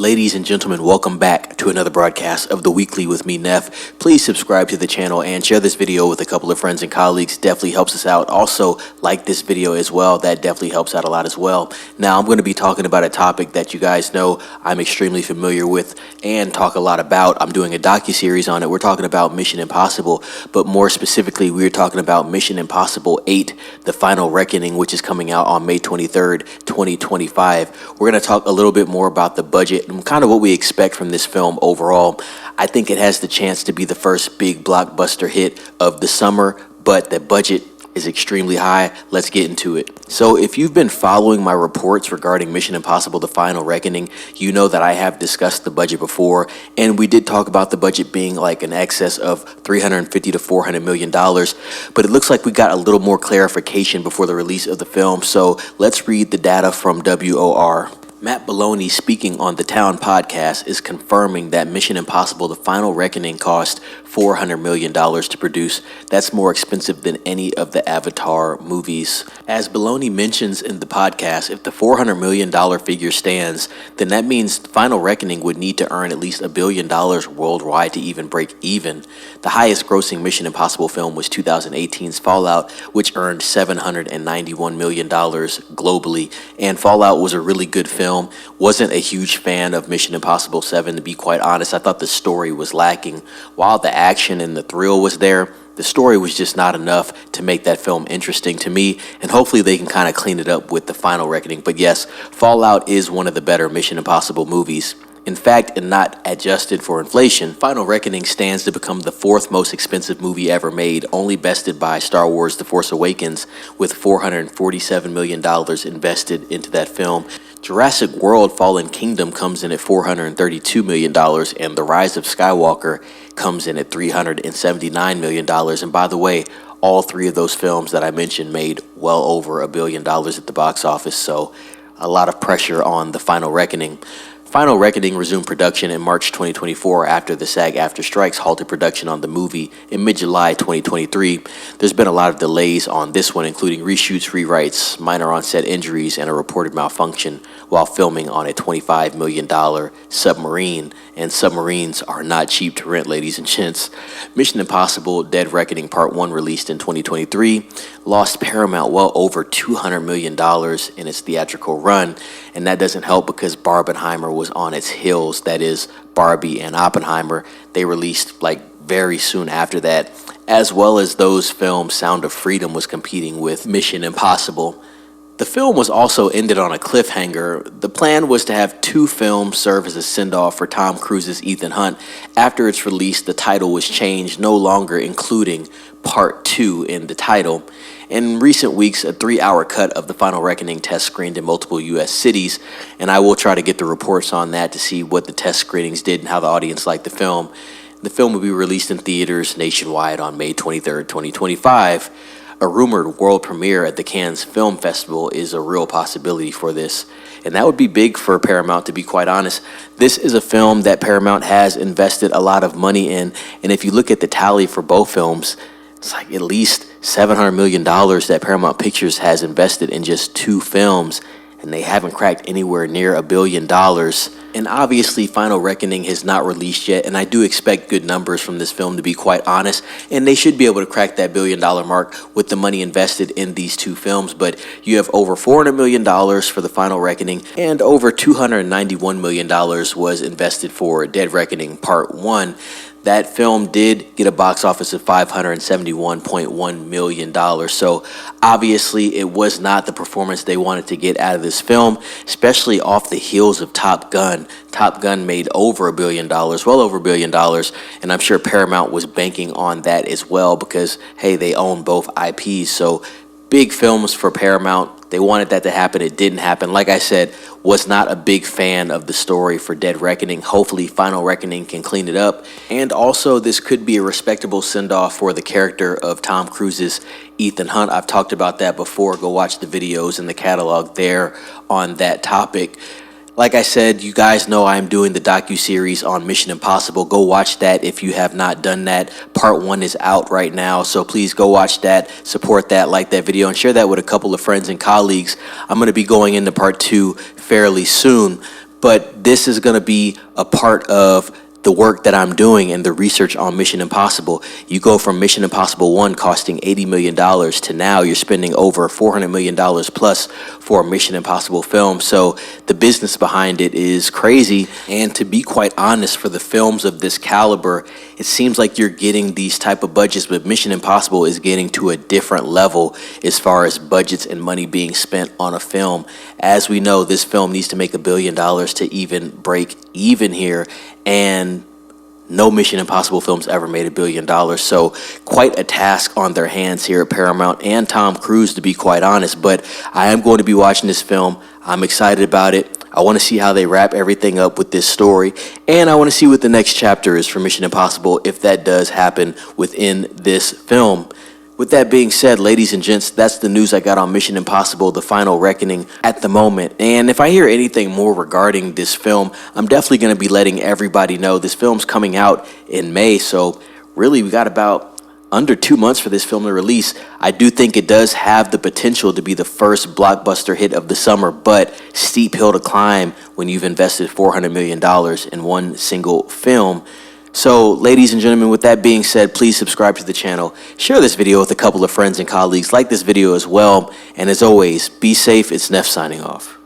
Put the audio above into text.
Ladies and gentlemen, welcome back to another broadcast of The Weekly with me, Neff. Please subscribe to the channel and share this video with a couple of friends and colleagues. Definitely helps us out. Also, like this video as well. That definitely helps out a lot as well. Now, I'm going to be talking about a topic that you guys know I'm extremely familiar with and talk a lot about. I'm doing a docuseries on it. We're talking about Mission Impossible, but more specifically, we're talking about Mission Impossible 8, The Final Reckoning, which is coming out on May 23rd, 2025. We're going to talk a little bit more about the budget and kind of what we expect from this film overall. I think it has the chance to be the first big blockbuster hit of the summer, but the budget is extremely high. Let's get into it. So if you've been following my reports regarding Mission Impossible The Final Reckoning, you know that I have discussed the budget before, and we did talk about the budget being like in excess of $350 to $400 million, but it looks like we got a little more clarification before the release of the film. So let's read the data from WOR. Matt Maloney, speaking on the Town podcast, is confirming that Mission Impossible The Final Reckoning cost $400 million to produce. That's more expensive than any of the Avatar movies. As Maloney mentions in the podcast, if the $400 million figure stands, then that means Final Reckoning would need to earn at least $1 billion worldwide to even break even. The highest grossing Mission Impossible film was 2018's Fallout, which earned $791 million globally, and Fallout was a really good film. Wasn't a huge fan of Mission Impossible 7, to be quite honest. I thought the story was lacking. While the action and the thrill was there, the story was just not enough to make that film interesting to me, and hopefully they can kind of clean it up with The Final Reckoning. But yes, Fallout is one of the better Mission Impossible movies. In fact, and not adjusted for inflation, Final Reckoning stands to become the fourth most expensive movie ever made, only bested by Star Wars The Force Awakens, with $447 million invested into that film. Jurassic World Fallen Kingdom comes in at $432 million, and The Rise of Skywalker comes in at $379 million. And by the way, all three of those films that I mentioned made well over $1 billion at the box office, so a lot of pressure on The Final Reckoning. Final Reckoning resumed production in March 2024 after the SAG-AFTRA strikes halted production on the movie in mid-July 2023. There's been a lot of delays on this one, including reshoots, rewrites, minor on-set injuries, and a reported malfunction while filming on a $25 million submarine. And submarines are not cheap to rent, ladies and gents. Mission Impossible Dead Reckoning Part 1, released in 2023, lost Paramount well over $200 million in its theatrical run, and that doesn't help because Barbenheimer was on its heels. That is, Barbie and Oppenheimer. They released like very soon after that, as well as those films. Sound of Freedom was competing with Mission Impossible. The film was also ended on a cliffhanger. The plan was to have two films serve as a send-off for Tom Cruise's Ethan Hunt. After its release, the title was changed, no longer including Part 2 in the title. In recent weeks, a 3-hour cut of The Final Reckoning test screened in multiple U.S. cities, and I will try to get the reports on that to see what the test screenings did and how the audience liked the film. The film will be released in theaters nationwide on May 23rd, 2025. A rumored world premiere at the Cannes Film Festival is a real possibility for this, and that would be big for Paramount, to be quite honest. This is a film that Paramount has invested a lot of money in, and if you look at the tally for both films, it's like at least $700 million that Paramount Pictures has invested in just two films, and they haven't cracked anywhere near $1 billion. And obviously, Final Reckoning has not released yet, and I do expect good numbers from this film, to be quite honest, and they should be able to crack that $1 billion mark with the money invested in these two films. But you have over $400 million for The Final Reckoning, and over $291 million was invested for Dead Reckoning Part 1. That film did get a box office of $571.1 million. So obviously it was not the performance they wanted to get out of this film, especially off the heels of Top Gun. Top Gun made over $1 billion, well over $1 billion, and I'm sure Paramount was banking on that as well because, hey, they own both IPs. So big films for Paramount. They wanted that to happen. It didn't happen. Like I said, was not a big fan of the story for Dead Reckoning. Hopefully Final Reckoning can clean it up. And also, this could be a respectable send-off for the character of Tom Cruise's Ethan Hunt. I've talked about that before. Go watch the videos in the catalog there on that topic. Like I said, you guys know I'm doing the docuseries on Mission Impossible. Go watch that if you have not done that. Part 1 is out right now, so please go watch that, support that, like that video, and share that with a couple of friends and colleagues. I'm going to be going into Part 2 fairly soon, but this is going to be a part of the work that I'm doing and the research on Mission Impossible. You go from Mission Impossible 1 costing $80 million to now you're spending over $400 million plus for a Mission Impossible film. So the business behind it is crazy. And to be quite honest, for the films of this caliber, it seems like you're getting these type of budgets, but Mission Impossible is getting to a different level as far as budgets and money being spent on a film. As we know, this film needs to make $1 billion to even break even here, and no Mission Impossible films ever made $1 billion. So quite a task on their hands here at Paramount and Tom Cruise, to be quite honest. But I am going to be watching this film. I'm excited about it. I want to see how they wrap everything up with this story, and I want to see what the next chapter is for Mission Impossible, if that does happen within this film. With that being said, ladies and gents, that's the news I got on Mission Impossible, The Final Reckoning at the moment. And if I hear anything more regarding this film, I'm definitely going to be letting everybody know. This film's coming out in May, so really we got about under 2 months for this film to release. I do think it does have the potential to be the first blockbuster hit of the summer, but steep hill to climb when you've invested $400 million in one single film. So, ladies and gentlemen, with that being said, please subscribe to the channel, share this video with a couple of friends and colleagues, like this video as well, and as always, be safe. It's Neff signing off.